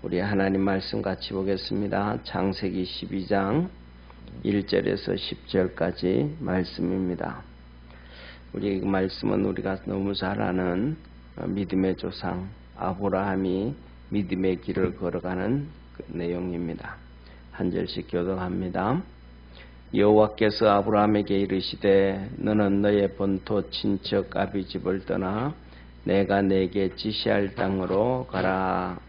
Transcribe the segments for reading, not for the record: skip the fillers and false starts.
우리 하나님 말씀 같이 보겠습니다. 창세기 12장 1절에서 10절까지 말씀입니다. 우리 그 말씀은 우리가 너무 잘 아는 믿음의 조상 아브라함이 믿음의 길을 걸어가는 그 내용입니다. 한 절씩 교독합니다. 여호와께서 아브라함에게 이르시되 너는 너의 본토 친척 아비집을 떠나 내가 내게 지시할 땅으로 가라.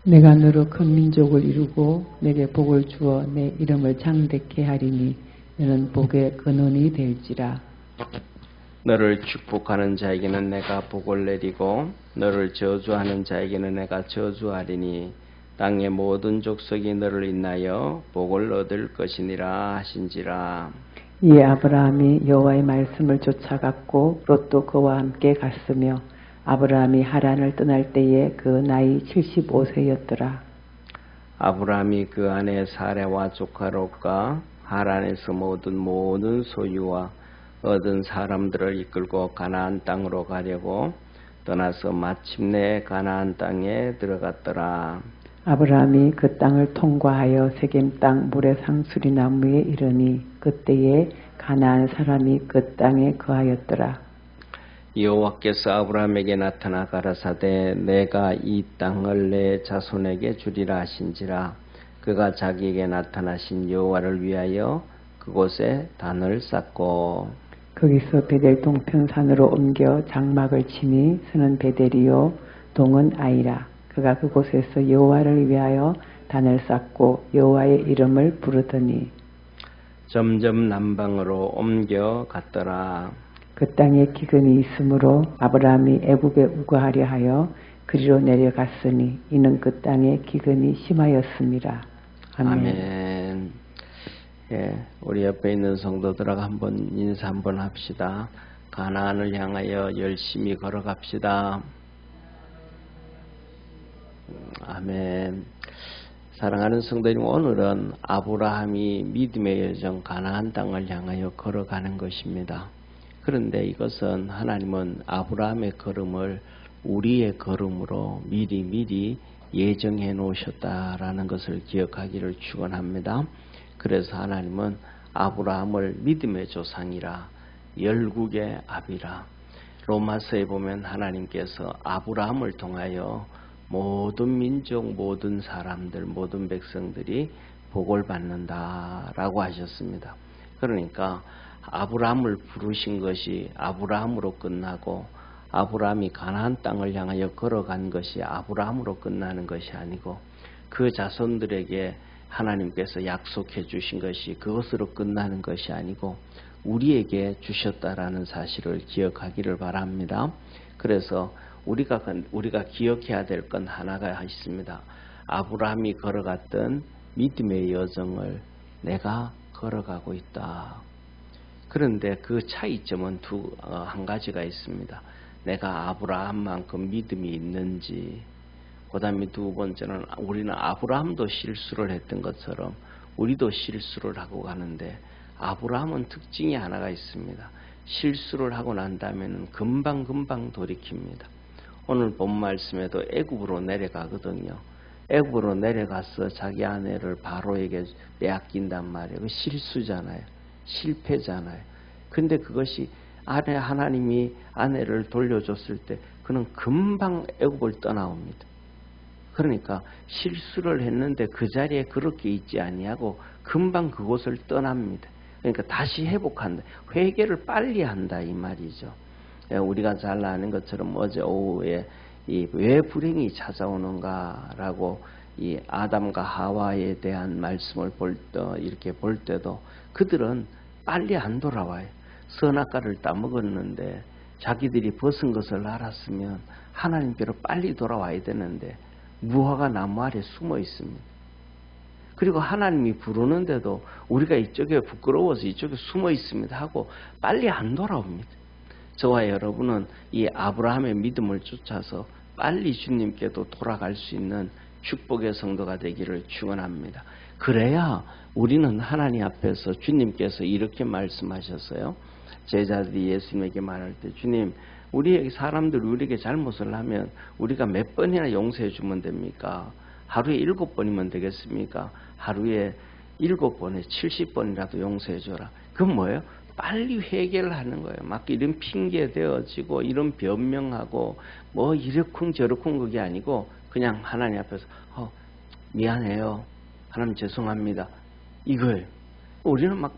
내가 너로 큰 민족을 이루고 내게 복을 주어 내 이름을 창대케 하리니 너는 복의 근원이 될지라. 너를 축복하는 자에게는 내가 복을 내리고 너를 저주하는 자에게는 내가 저주하리니 땅의 모든 족속이 너를 인하여 복을 얻을 것이니라 하신지라. 이에 아브라함이 여호와의 말씀을 쫓아갔고 롯도 그와 함께 갔으며 아브라함이 하란을 떠날 때에 그 나이 75세였더라. 아브라함이 그 아내 사레와 조카 롯과 하란에서 모든 소유와 얻은 사람들을 이끌고 가나안 땅으로 가려고 떠나서 마침내 가나안 땅에 들어갔더라. 아브라함이 그 땅을 통과하여 세겜 땅 모레상수리 나무에 이르니 그때에 가나안 사람이 그 땅에 거하였더라. 여호와께서 아브라함에게 나타나 가라사대 내가 이 땅을 내 자손에게 주리라 하신지라. 그가 자기에게 나타나신 여호와를 위하여 그곳에 단을 쌓고 거기서 베델 동편산으로 옮겨 장막을 치니 서는 베델이요 동은 아이라. 그가 그곳에서 여호와를 위하여 단을 쌓고 여호와의 이름을 부르더니 점점 남방으로 옮겨 갔더라. 그 땅에 기근이 있으므로 아브라함이 애굽에 우거하려 하여 그리로 내려갔으니 이는 그 땅에 기근이 심하였습니다. 아멘. 아멘. 예, 우리 옆에 있는 성도들하고 한번 인사 한번 합시다. 가나안을 향하여 열심히 걸어갑시다. 아멘. 사랑하는 성도님, 오늘은 아브라함이 믿음의 여정 가나안 땅을 향하여 걸어가는 것입니다. 그런데 이것은 하나님은 아브라함의 걸음을 우리의 걸음으로 미리 예정해 놓으셨다라는 것을 기억하기를 축원합니다. 그래서 하나님은 아브라함을 믿음의 조상이라 열국의 아비라. 로마서에 보면 하나님께서 아브라함을 통하여 모든 민족, 모든 사람들, 모든 백성들이 복을 받는다라고 하셨습니다. 그러니까 아브라함을 부르신 것이 아브라함으로 끝나고 아브라함이 가나안 땅을 향하여 걸어간 것이 아브라함으로 끝나는 것이 아니고 그 자손들에게 하나님께서 약속해 주신 것이 그것으로 끝나는 것이 아니고 우리에게 주셨다라는 사실을 기억하기를 바랍니다. 그래서 우리가 기억해야 될 건 하나가 있습니다. 아브라함이 걸어갔던 믿음의 여정을 내가 걸어가고 있다. 그런데 그 차이점은 한 가지가 있습니다. 내가 아브라함만큼 믿음이 있는지, 그 다음에 두 번째는 우리는 아브라함도 실수를 했던 것처럼 우리도 실수를 하고 가는데 아브라함은 특징이 하나가 있습니다. 실수를 하고 난 다음에는 금방 돌이킵니다. 오늘 본 말씀에도 애굽으로 내려가거든요. 애굽으로 내려가서 자기 아내를 바로에게 빼앗긴단 말이에요. 그 실수잖아요. 실패잖아요. 근데 그것이 하나님이 아내를 돌려줬을 때 그는 금방 애굽을 떠나옵니다. 그러니까 실수를 했는데 그 자리에 그렇게 있지 아니하고 금방 그곳을 떠납니다. 그러니까 다시 회복한다. 회개를 빨리 한다 이 말이죠. 우리가 잘 아는 것처럼 어제 오후에 왜 불행이 찾아오는가라고 이 아담과 하와에 대한 말씀을 이렇게 볼 때도 그들은 빨리 안 돌아와요. 선악과를 따먹었는데 자기들이 벗은 것을 알았으면 하나님께로 빨리 돌아와야 되는데 무화과 나무 아래 숨어 있습니다. 그리고 하나님이 부르는데도 우리가 이쪽에 부끄러워서 이쪽에 숨어 있습니다 하고 빨리 안 돌아옵니다. 저와 여러분은 이 아브라함의 믿음을 쫓아서 빨리 주님께도 돌아갈 수 있는 축복의 성도가 되기를 축원합니다. 그래야 우리는 하나님 앞에서 주님께서 이렇게 말씀하셨어요. 제자들이 예수님에게 말할 때 주님 우리에게 사람들 우리에게 잘못을 하면 우리가 몇 번이나 용서해 주면 됩니까? 하루에 7번이면 되겠습니까? 하루에 7번에 70번이라도 용서해 줘라. 그건 뭐예요? 빨리 회개를 하는 거예요. 막 이런 핑계 대어지고 이런 변명하고 뭐 이러쿵 저러쿵 그게 아니고 그냥 하나님 앞에서 미안해요. 하나님 죄송합니다. 이거예요. 우리는 막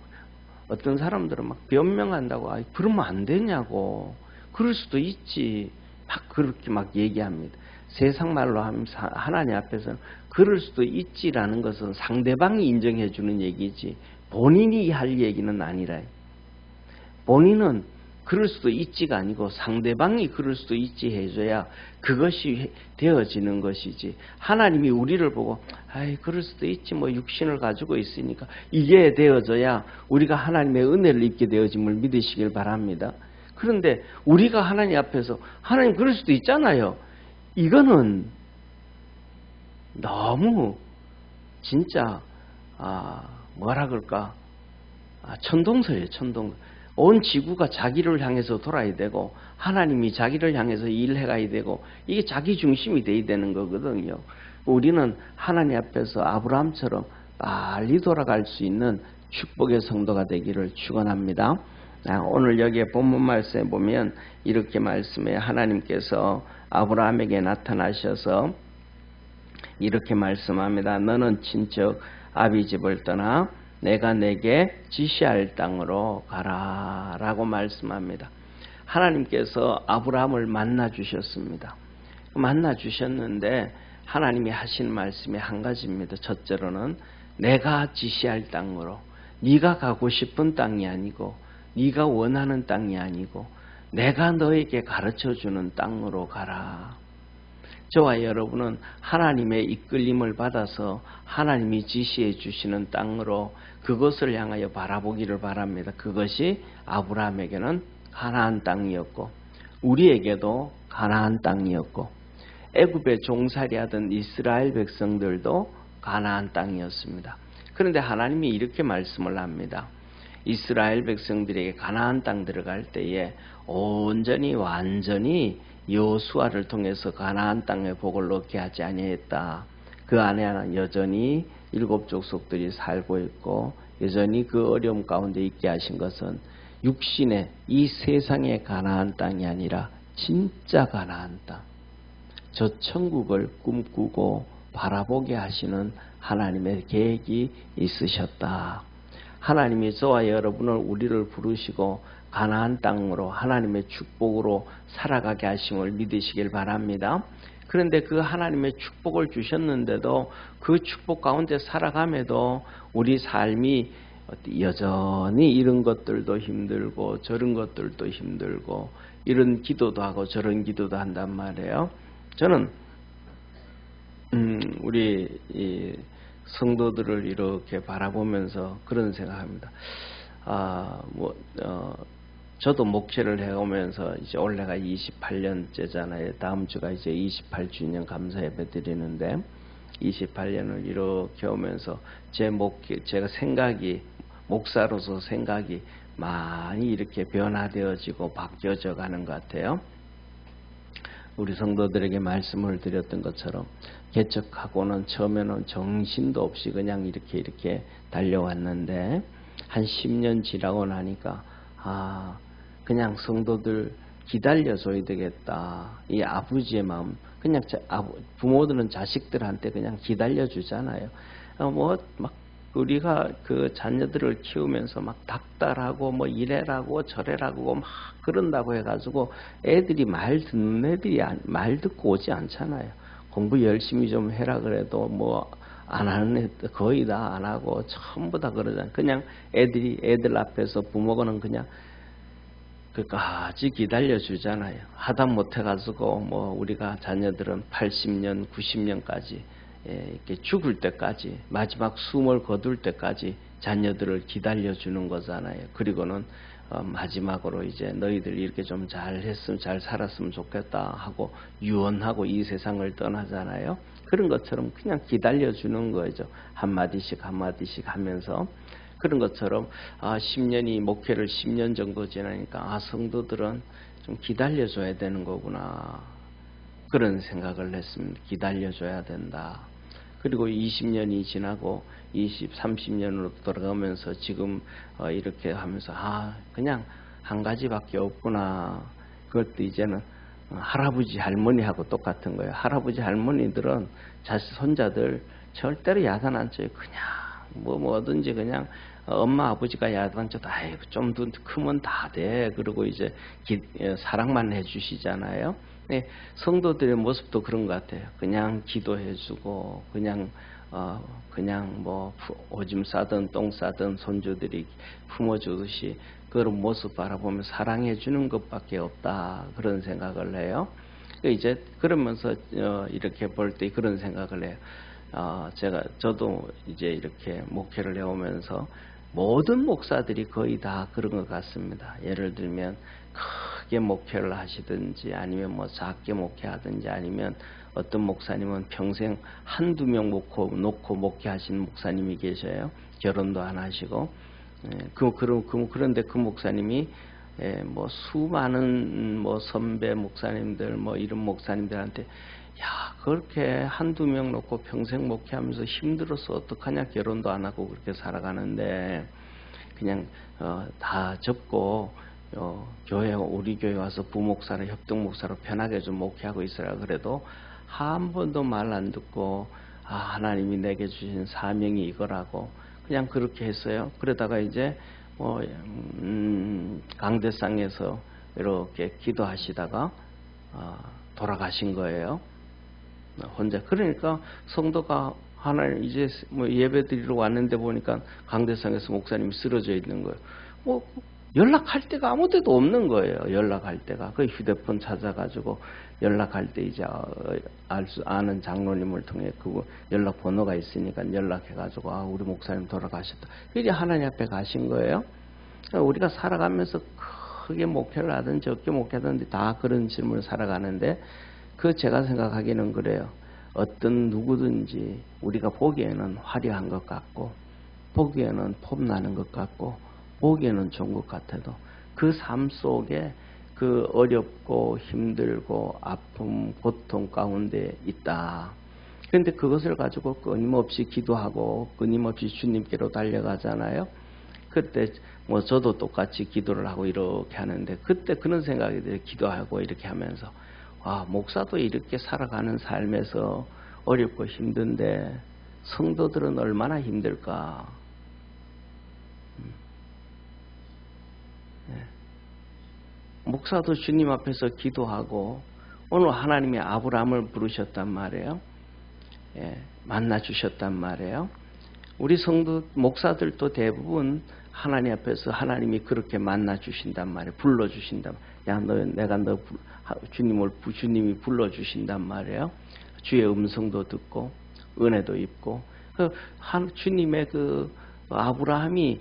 어떤 사람들은 막 변명한다고 그러면 안 되냐고. 그럴 수도 있지. 막 그렇게 막 얘기합니다. 세상 말로 하면 하나님 앞에서는 그럴 수도 있지라는 것은 상대방이 인정해 주는 얘기지 본인이 할 얘기는 아니라 본인은 그럴 수도 있지가 아니고 상대방이 그럴 수도 있지 해줘야 그것이 되어지는 것이지. 하나님이 우리를 보고 그럴 수도 있지 뭐 육신을 가지고 있으니까 이게 되어져야 우리가 하나님의 은혜를 입게 되어짐을 믿으시길 바랍니다. 그런데 우리가 하나님 앞에서 하나님 그럴 수도 있잖아요. 이거는 너무 진짜 뭐라 그럴까 천동설이에요. 천동설. 온 지구가 자기를 향해서 돌아야 되고 하나님이 자기를 향해서 일해가야 되고 이게 자기 중심이 돼야 되는 거거든요. 우리는 하나님 앞에서 아브라함처럼 빨리 돌아갈 수 있는 축복의 성도가 되기를 축원합니다. 오늘 여기에 본문 말씀에 보면 이렇게 말씀해 하나님께서 아브라함에게 나타나셔서 이렇게 말씀합니다. 너는 친척 아비 집을 떠나 내가 내게 지시할 땅으로 가라 라고 말씀합니다. 하나님께서 아브라함을 만나 주셨습니다. 만나 주셨는데 하나님이 하신 말씀이 한 가지입니다. 첫째로는 내가 지시할 땅으로 네가 가고 싶은 땅이 아니고 네가 원하는 땅이 아니고 내가 너에게 가르쳐주는 땅으로 가라. 저와 여러분은 하나님의 이끌림을 받아서 하나님이 지시해 주시는 땅으로 그것을 향하여 바라보기를 바랍니다. 그것이 아브라함에게는 가나안 땅이었고 우리에게도 가나안 땅이었고 애굽에 종살이하던 이스라엘 백성들도 가나안 땅이었습니다. 그런데 하나님이 이렇게 말씀을 합니다. 이스라엘 백성들에게 가나안 땅 들어갈 때에 온전히 완전히 여호수아를 통해서 가나안 땅의 복을 얻게 하지 아니했다. 그 안에는 여전히 7족속들이 살고 있고 여전히 그 어려움 가운데 있게 하신 것은 육신의 이 세상의 가나안 땅이 아니라 진짜 가나안 땅, 저 천국을 꿈꾸고 바라보게 하시는 하나님의 계획이 있으셨다. 하나님이 저와 여러분을 우리를 부르시고 가나안 땅으로 하나님의 축복으로 살아가게 하심을 믿으시길 바랍니다. 그런데 그 하나님의 축복을 주셨는데도 그 축복 가운데 살아감에도 우리 삶이 여전히 이런 것들도 힘들고 저런 것들도 힘들고 이런 기도도 하고 저런 기도도 한단 말이에요. 저는 우리 이 성도들을 이렇게 바라보면서 그런 생각합니다. 저도 목회를 해오면서 이제 올해가 28년째잖아요. 다음 주가 이제 28주년 감사 예배 드리는데 28년을 이렇게 오면서 제가 생각이 목사로서 생각이 많이 이렇게 변화되어지고 바뀌어져 가는 것 같아요. 우리 성도들에게 말씀을 드렸던 것처럼 개척하고는 처음에는 정신도 없이 그냥 이렇게 달려왔는데 한 10년 지나고 나니까 그냥 성도들 기다려줘야 되겠다. 이 아버지의 마음 그냥 부모들은 자식들한테 그냥 기다려주잖아요. 막 우리가 그 자녀들을 키우면서 막 닥달하고 뭐 이래라고 저래라고 막 그런다고 해가지고 애들이 말 듣는 애들이 말 듣고 오지 않잖아요. 공부 열심히 좀 해라 그래도 뭐 안 하는 애들 거의 다 안 하고 전부 다 그러잖아요. 그냥 애들 앞에서 부모는 그냥 끝까지 기다려 주잖아요. 하다 못해가지고 뭐 우리가 자녀들은 80년, 90년까지 이렇게 죽을 때까지 마지막 숨을 거둘 때까지 자녀들을 기다려 주는 거잖아요. 그리고는 마지막으로 이제 너희들 이렇게 좀 잘했으면 잘 살았으면 좋겠다 하고 유언하고 이 세상을 떠나잖아요. 그런 것처럼 그냥 기다려 주는 거죠. 한마디씩 하면서. 그런 것처럼 10년이 목회를 10년 정도 지나니까 성도들은 좀 기다려줘야 되는 거구나 그런 생각을 했습니다. 기다려줘야 된다. 그리고 20년이 지나고 20, 30년으로 돌아가면서 지금 이렇게 하면서 그냥 한 가지밖에 없구나. 그것도 이제는 할아버지 할머니하고 똑같은 거예요. 할아버지 할머니들은 자식 손자들 절대로 야단 안 쳐요. 그냥 뭐든지 그냥 엄마 아버지가 야단 쳐도 좀 더 크면 다 돼. 그리고 이제 사랑만 해주시잖아요. 네, 성도들의 모습도 그런 것 같아요. 그냥 기도해주고 그냥 뭐 오줌 싸든 똥 싸든 손주들이 품어주듯이 그런 모습 바라보면 사랑해주는 것밖에 없다, 그런 생각을 해요. 이제 그러면서 이렇게 볼 때 그런 생각을 해요. 저도 이제 이렇게 목회를 해오면서 모든 목사들이 거의 다 그런 것 같습니다. 예를 들면 크게 목회를 하시든지 아니면 뭐 작게 목회하든지 아니면 어떤 목사님은 평생 한두 명 놓고 목회하시는 목사님이 계셔요. 결혼도 안 하시고. 그런데 그 목사님이 뭐 수많은 뭐 선배 목사님들 뭐 이런 목사님들한테 그렇게 한두 명 놓고 평생 목회하면서 힘들어서 어떡하냐, 결혼도 안 하고 그렇게 살아가는데 그냥 다 접고 우리 교회 와서 부목사로 협동목사로 편하게 좀 목회하고 있으라 그래도 한 번도 말 안 듣고 하나님이 내게 주신 사명이 이거라고 그냥 그렇게 했어요. 그러다가 이제 강대상에서 이렇게 기도하시다가 돌아가신 거예요. 혼자. 그러니까 성도가 하나님 이제 뭐 예배드리러 왔는데 보니까 강대상에서 목사님이 쓰러져 있는 거예요. 연락할 데가 아무 데도 없는 거예요. 연락할 데가. 그 휴대폰 찾아가지고 연락할 때 이제 아는 장로님을 통해 그 연락 번호가 있으니까 연락해가지고 우리 목사님 돌아가셨다. 이제 하나님 앞에 가신 거예요. 우리가 살아가면서 크게 목회를 하든 적게 목회하든 다 그런 질문을 살아가는데 제가 생각하기는 그래요. 어떤 누구든지 우리가 보기에는 화려한 것 같고 보기에는 폼나는 것 같고 보기에는 좋은 것 같아도 그 삶 속에 그 어렵고 힘들고 아픔, 고통 가운데 있다. 그런데 그것을 가지고 끊임없이 기도하고 끊임없이 주님께로 달려가잖아요. 그때 뭐 저도 똑같이 기도를 하고 이렇게 하는데 그때 그런 생각이 들어요. 기도하고 이렇게 하면서 목사도 이렇게 살아가는 삶에서 어렵고 힘든데 성도들은 얼마나 힘들까. 목사도 주님 앞에서 기도하고 오늘 하나님이 아브라함을 부르셨단 말이에요. 만나 주셨단 말이에요. 우리 성도 목사들도 대부분 하나님 앞에서 하나님이 그렇게 만나 주신단 말이에요. 불러 주신단 말이에요. 주님이 불러 주신단 말이에요. 주의 음성도 듣고 은혜도 입고 주님의 아브라함이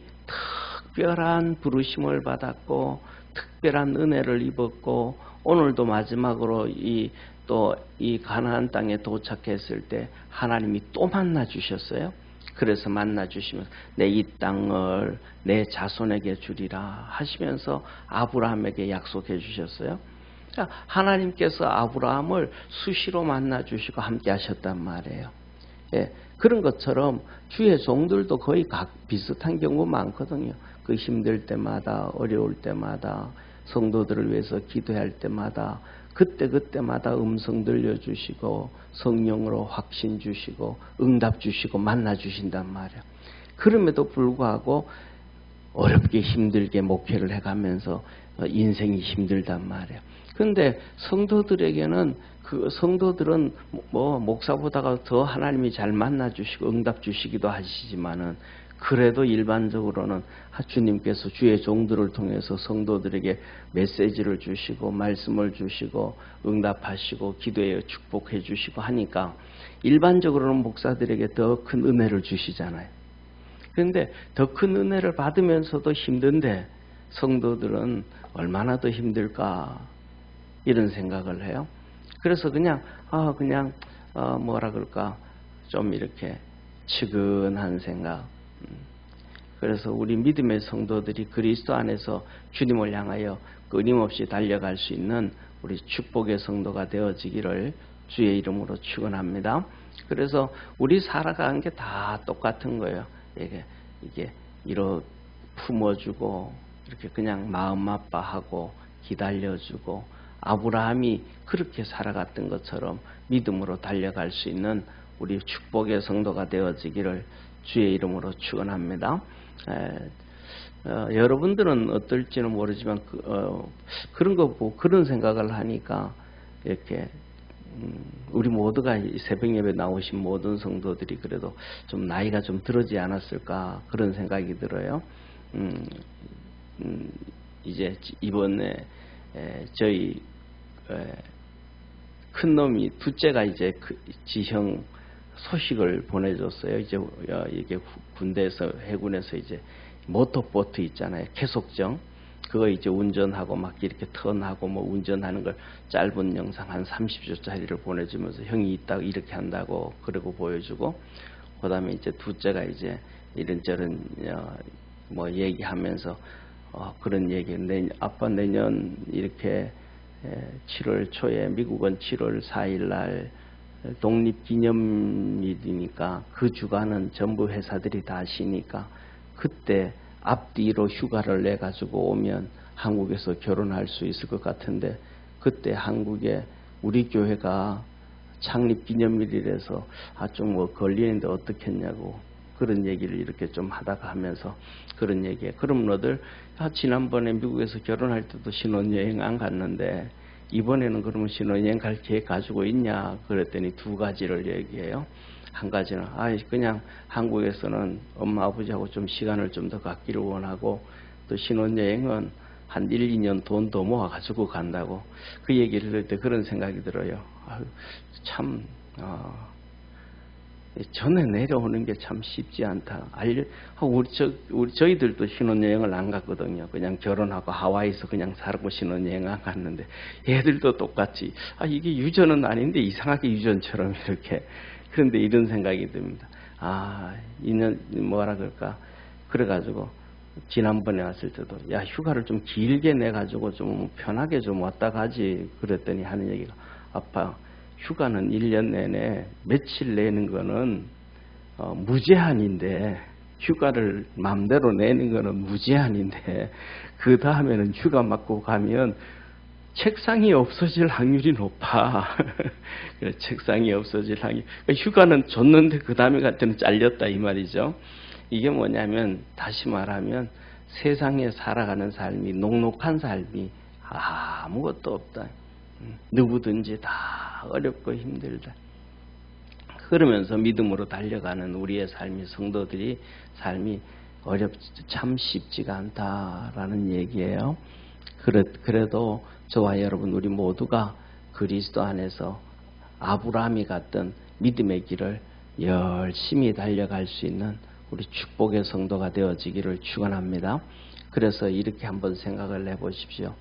특별한 부르심을 받았고 특별한 은혜를 입었고 오늘도 마지막으로 이 가나안 땅에 도착했을 때 하나님이 또 만나 주셨어요. 그래서 만나 주시면서 내 이 땅을 내 자손에게 주리라 하시면서 아브라함에게 약속해 주셨어요. 그러니까 하나님께서 아브라함을 수시로 만나 주시고 함께 하셨단 말이에요. 그런 것처럼 주의 종들도 거의 비슷한 경우 많거든요. 그 힘들 때마다 어려울 때마다 성도들을 위해서 기도할 때마다 그때마다 음성 들려주시고 성령으로 확신 주시고 응답 주시고 만나 주신단 말이에요. 그럼에도 불구하고 어렵게 힘들게 목회를 해가면서 인생이 힘들단 말이에요. 그런데 성도들에게는 성도들은 목사보다가 더 하나님이 잘 만나 주시고 응답 주시기도 하시지만은 그래도 일반적으로는 주님께서 주의 종들을 통해서 성도들에게 메시지를 주시고 말씀을 주시고 응답하시고 기도에 축복해 주시고 하니까 일반적으로는 목사들에게 더 큰 은혜를 주시잖아요. 그런데 더 큰 은혜를 받으면서도 힘든데 성도들은 얼마나 더 힘들까 이런 생각을 해요. 그래서 그냥 뭐라 그럴까 좀 이렇게 측은한 생각. 그래서 우리 믿음의 성도들이 그리스도 안에서 주님을 향하여 끊임없이 달려갈 수 있는 우리 축복의 성도가 되어지기를 주의 이름으로 축원합니다. 그래서 우리 살아가는 게 다 똑같은 거예요. 이게 이렇게 품어주고 이렇게 그냥 마음 아파하고 기다려주고 아브라함이 그렇게 살아갔던 것처럼 믿음으로 달려갈 수 있는 우리 축복의 성도가 되어지기를 주의 이름으로 축원합니다. 여러분들은 어떨지는 모르지만 그런 거 보고 그런 생각을 하니까 이렇게 우리 모두가 새벽 예배 나오신 모든 성도들이 그래도 좀 나이가 좀 들어지 않았을까 그런 생각이 들어요. 이제 이번에 저희 큰 놈이 둘째가 이제 지형 소식을 보내줬어요. 이제 이게 군대에서 해군에서 이제 모터보트 있잖아요. 계속정 그거 이제 운전하고 막 이렇게 턴하고 뭐 운전하는 걸 짧은 영상 한 30초짜리를 보내주면서 형이 있다고 이렇게 한다고 그러고 보여주고 그다음에 이제 둘째가 이제 이런저런 뭐 얘기하면서 그런 얘기 아빠 내년 이렇게 7월 초에 미국은 7월 4일 날 독립기념일이니까 그 주간은 전부 회사들이 다 쉬니까 그때 앞뒤로 휴가를 내 가지고 오면 한국에서 결혼할 수 있을 것 같은데 그때 한국에 우리 교회가 창립기념일이라서 좀 뭐 걸리는데 어떻겠냐고 그런 얘기를 이렇게 좀 하다가 하면서 그런 얘기에 그럼 너들 지난번에 미국에서 결혼할 때도 신혼여행 안 갔는데 이번에는 그러면 신혼여행 갈 계획 가지고 있냐 그랬더니 두 가지를 얘기해요. 한 가지는 그냥 한국에서는 엄마 아버지하고 좀 시간을 좀 더 갖기를 원하고 또 신혼여행은 한 1, 2년 돈 더 모아 가지고 간다고 그 얘기를 들을 때 그런 생각이 들어요. 참 전에 내려오는 게 참 쉽지 않다. 우리 저희들도 신혼여행을 안 갔거든요. 그냥 결혼하고 하와이에서 그냥 살고 신혼여행 안 갔는데 얘들도 똑같이 이게 유전은 아닌데 이상하게 유전처럼 이렇게 그런데 이런 생각이 듭니다. 이년 뭐라 그럴까 그래가지고 지난번에 왔을 때도 휴가를 좀 길게 내가지고 좀 편하게 좀 왔다 가지 그랬더니 하는 얘기가 아빠 휴가는 1년 내내 며칠 내는 거는 무제한인데 휴가를 마음대로 내는 거는 무제한인데 그 다음에는 휴가 맞고 가면 책상이 없어질 확률이 높아. 책상이 없어질 확률. 휴가는 줬는데 그 다음에 갈 때는 잘렸다 이 말이죠. 이게 뭐냐면 다시 말하면 세상에 살아가는 삶이 녹록한 삶이 아무것도 없다. 누구든지 다 어렵고 힘들다. 그러면서 믿음으로 달려가는 우리의 삶이 성도들이 삶이 참 쉽지가 않다라는 얘기예요. 그래도 저와 여러분 우리 모두가 그리스도 안에서 아브라함이 갔던 믿음의 길을 열심히 달려갈 수 있는 우리 축복의 성도가 되어지기를 축원합니다. 그래서 이렇게 한번 생각을 해보십시오.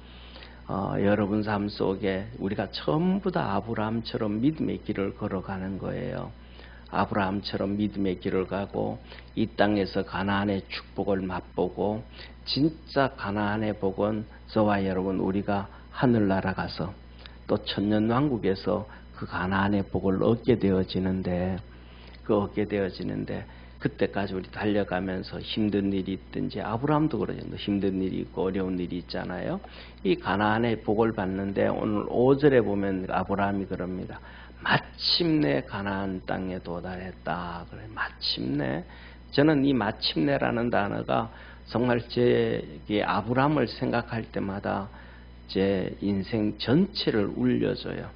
여러분 삶 속에 우리가 전부 다 아브라함처럼 믿음의 길을 걸어가는 거예요. 아브라함처럼 믿음의 길을 가고 이 땅에서 가나안의 축복을 맛보고 진짜 가나안의 복은 저와 여러분 우리가 하늘나라 가서 또 천년왕국에서 그 가나안의 복을 얻게 되어지는데 그때까지 우리 달려가면서 힘든 일이 있든지 아브라함도 그러죠. 힘든 일이 있고 어려운 일이 있잖아요. 이 가나안의 복을 받는데 오늘 5절에 보면 아브라함이 그럽니다. 마침내 가나안 땅에 도달했다. 그래 마침내. 저는 이 마침내라는 단어가 정말 제 아브라함을 생각할 때마다 제 인생 전체를 울려줘요.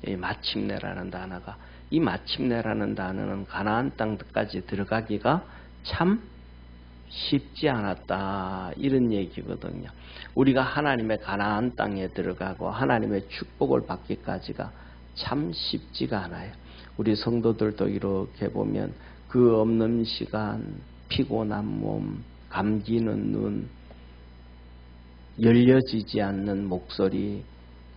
이 마침내라는 단어가. 이 마침내라는 단어는 가나안 땅까지 들어가기가 참 쉽지 않았다 이런 얘기거든요. 우리가 하나님의 가나안 땅에 들어가고 하나님의 축복을 받기까지가 참 쉽지가 않아요. 우리 성도들도 이렇게 보면 그 없는 시간, 피곤한 몸, 감기는 눈, 열려지지 않는 목소리,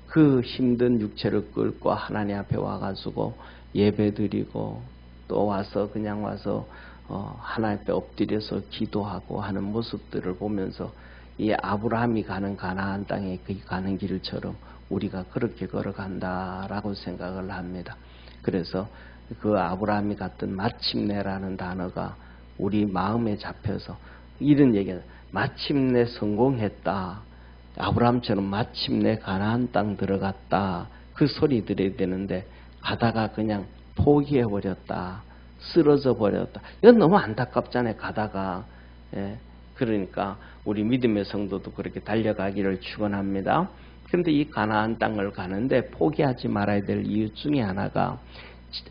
그 힘든 육체를 끌고 하나님 앞에 와가지고 예배드리고 또 와서 그냥 와서 하나님 앞에 엎드려서 기도하고 하는 모습들을 보면서 이 아브라함이 가는 가나안 땅에 가는 길처럼 우리가 그렇게 걸어간다라고 생각을 합니다. 그래서 그 아브라함이 갔던 마침내라는 단어가 우리 마음에 잡혀서 이런 얘기가 마침내 성공했다. 아브라함처럼 마침내 가나안 땅 들어갔다. 그 소리 들어야 되는데 가다가 그냥 포기해버렸다. 쓰러져 버렸다. 이건 너무 안타깝잖아요. 가다가. 예. 그러니까 우리 믿음의 성도도 그렇게 달려가기를 축원합니다. 그런데 이 가나안 땅을 가는데 포기하지 말아야 될 이유 중에 하나가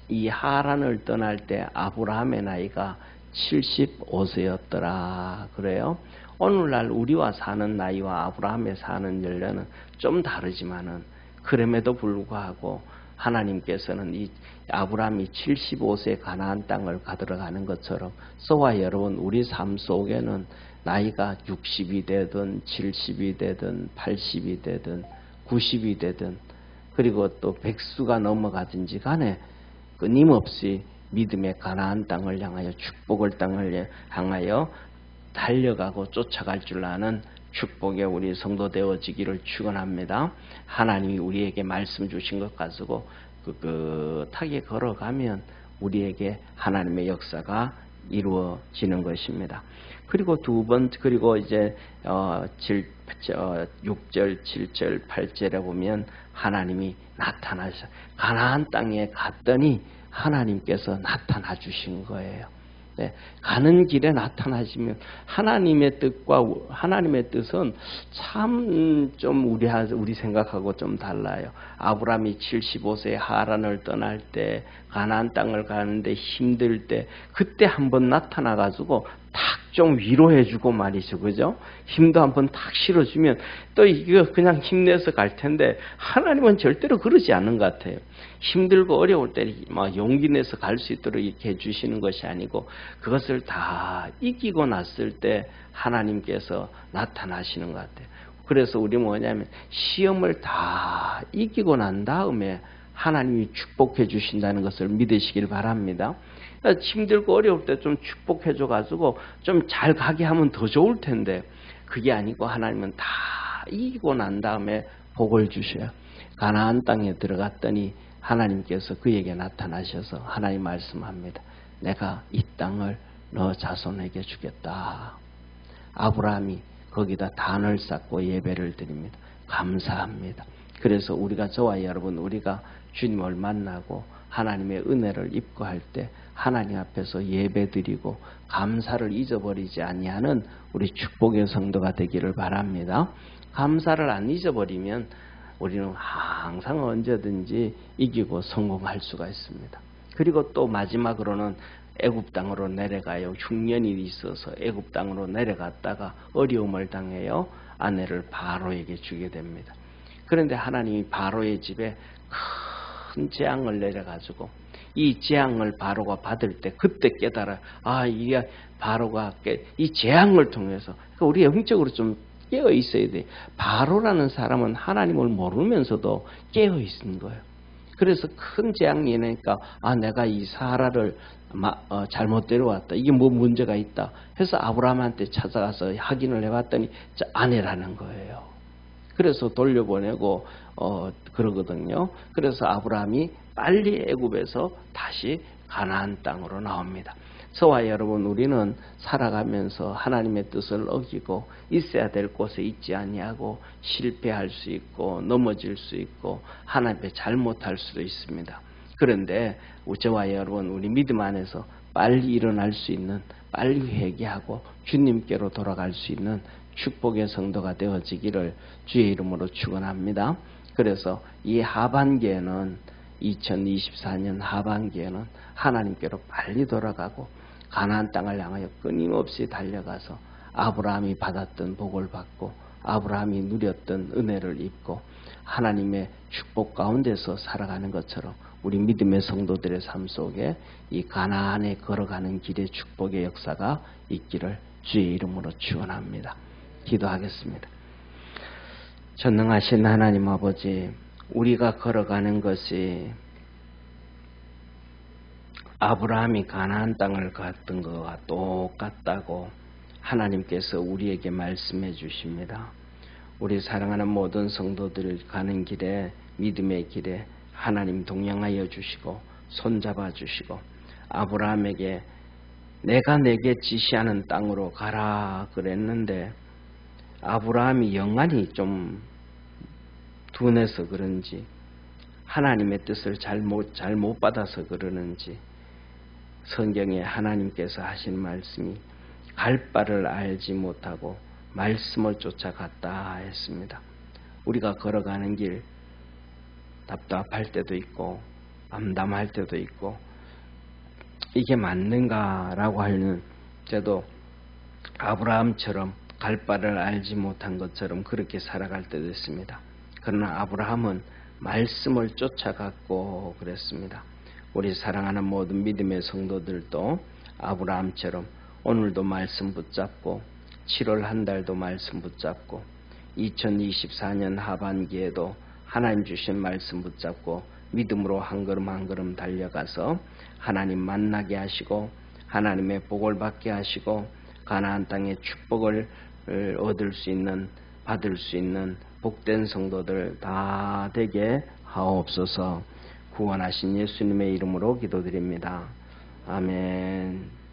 이 하란을 떠날 때 아브라함의 나이가 75세였더라. 그래요. 오늘날 우리와 사는 나이와 아브라함의 사는 연령은 좀 다르지만은 그럼에도 불구하고 하나님께서는 이 아브라함이 75세 가나안 땅을 가들어가는 것처럼 저와 여러분 우리 삶 속에는 나이가 60이 되든 70이 되든 80이 되든 90이 되든 그리고 또 백수가 넘어가든지 간에 끊임없이 믿음의 가나안 땅을 향하여 축복을 땅을 향하여 달려가고 쫓아갈 줄 아는 축복의 우리 성도 되어지기를 축원합니다. 하나님이 우리에게 말씀 주신 것 가지고 꿋꿋하게 걸어가면 우리에게 하나님의 역사가 이루어지는 것입니다. 그리고 그리고 이제 6절, 7절, 8절에 보면 하나님이 나타나셔. 가나안 땅에 갔더니 하나님께서 나타나 주신 거예요. 네, 가는 길에 나타나시면 하나님의 뜻과 하나님의 뜻은 참 좀 우리 생각하고 좀 달라요. 아브라함이 75세 하란을 떠날 때 가나안 땅을 가는데 힘들 때 그때 한번 나타나 가지고 탁 좀 위로해주고 말이죠, 그죠? 힘도 한번 탁 실어주면 또 이거 그냥 힘내서 갈 텐데 하나님은 절대로 그러지 않는 것 같아요. 힘들고 어려울 때 막 용기 내서 갈 수 있도록 이렇게 해주시는 것이 아니고 그것을 다 이기고 났을 때 하나님께서 나타나시는 것 같아요. 그래서 우리 뭐냐면 시험을 다 이기고 난 다음에 하나님이 축복해 주신다는 것을 믿으시길 바랍니다. 힘들고 어려울 때 좀 축복해 줘가지고 좀 잘 가게 하면 더 좋을 텐데 그게 아니고 하나님은 다 이기고 난 다음에 복을 주셔요. 가나안 땅에 들어갔더니 하나님께서 그에게 나타나셔서 하나님 말씀합니다. 내가 이 땅을 너 자손에게 주겠다. 아브라함이 거기다 단을 쌓고 예배를 드립니다. 감사합니다. 그래서 우리가 저와 여러분 우리가 주님을 만나고 하나님의 은혜를 입고할 때 하나님 앞에서 예배드리고 감사를 잊어버리지 아니하는 우리 축복의 성도가 되기를 바랍니다. 감사를 안 잊어버리면 우리는 항상 언제든지 이기고 성공할 수가 있습니다. 그리고 또 마지막으로는 애굽 땅으로 내려가요. 흉년이 있어서 애굽 땅으로 내려갔다가 어려움을 당해요. 아내를 바로에게 주게 됩니다. 그런데 하나님이 바로의 집에 큰 재앙을 내려가지고 이 재앙을 바로가 받을 때 그때 깨달아 이게 바로가 이 재앙을 통해서 그러니까 우리 영적으로 좀 깨어 있어야 돼. 바로라는 사람은 하나님을 모르면서도 깨어 있는 거예요. 그래서 큰 재앙이 나니까 내가 이 사라를 잘못 데려왔다. 이게 뭐 문제가 있다. 해서 아브라함한테 찾아가서 확인을 해봤더니 아내라는 거예요. 그래서 돌려보내고 그러거든요. 그래서 아브라함이 빨리 애굽에서 다시 가나안 땅으로 나옵니다. 저와 여러분 우리는 살아가면서 하나님의 뜻을 어기고 있어야 될 곳에 있지 아니하고 실패할 수 있고 넘어질 수 있고 하나님 앞에 잘못할 수도 있습니다. 그런데 저와 여러분 우리 믿음 안에서 빨리 일어날 수 있는 빨리 회개하고 주님께로 돌아갈 수 있는 축복의 성도가 되어지기를 주의 이름으로 축원합니다. 그래서 이 하반기에는 2024년 하반기에는 하나님께로 빨리 돌아가고 가나안 땅을 향하여 끊임없이 달려가서 아브라함이 받았던 복을 받고 아브라함이 누렸던 은혜를 입고 하나님의 축복 가운데서 살아가는 것처럼 우리 믿음의 성도들의 삶 속에 이 가나안에 걸어가는 길의 축복의 역사가 있기를 주의 이름으로 축원합니다. 기도하겠습니다. 전능하신 하나님 아버지, 우리가 걸어가는 것이 아브라함이 가나안 땅을 갔던 것과 똑같다고 하나님께서 우리에게 말씀해 주십니다. 우리 사랑하는 모든 성도들 가는 길에 믿음의 길에 하나님 동행하여 주시고 손잡아 주시고 아브라함에게 내가 내게 지시하는 땅으로 가라 그랬는데 아브라함이 영안이 좀 둔해서 그런지 하나님의 뜻을 잘못 받아서 그러는지 성경에 하나님께서 하신 말씀이 갈 바를 알지 못하고 말씀을 쫓아갔다 했습니다. 우리가 걸어가는 길 답답할 때도 있고 암담할 때도 있고 이게 맞는가라고 하는 저도 아브라함처럼 갈 바를 알지 못한 것처럼 그렇게 살아갈 때도 있습니다. 그러나 아브라함은 말씀을 쫓아갔고 그랬습니다. 우리 사랑하는 모든 믿음의 성도들도 아브라함처럼 오늘도 말씀 붙잡고 7월 한 달도 말씀 붙잡고 2024년 하반기에도 하나님 주신 말씀 붙잡고 믿음으로 한 걸음 한 걸음 달려가서 하나님 만나게 하시고 하나님의 복을 받게 하시고 가나안 땅의 축복을 얻을 수 있는 받을 수 있는 복된 성도들 다 되게 하옵소서. 구원하신 예수님의 이름으로 기도드립니다. 아멘.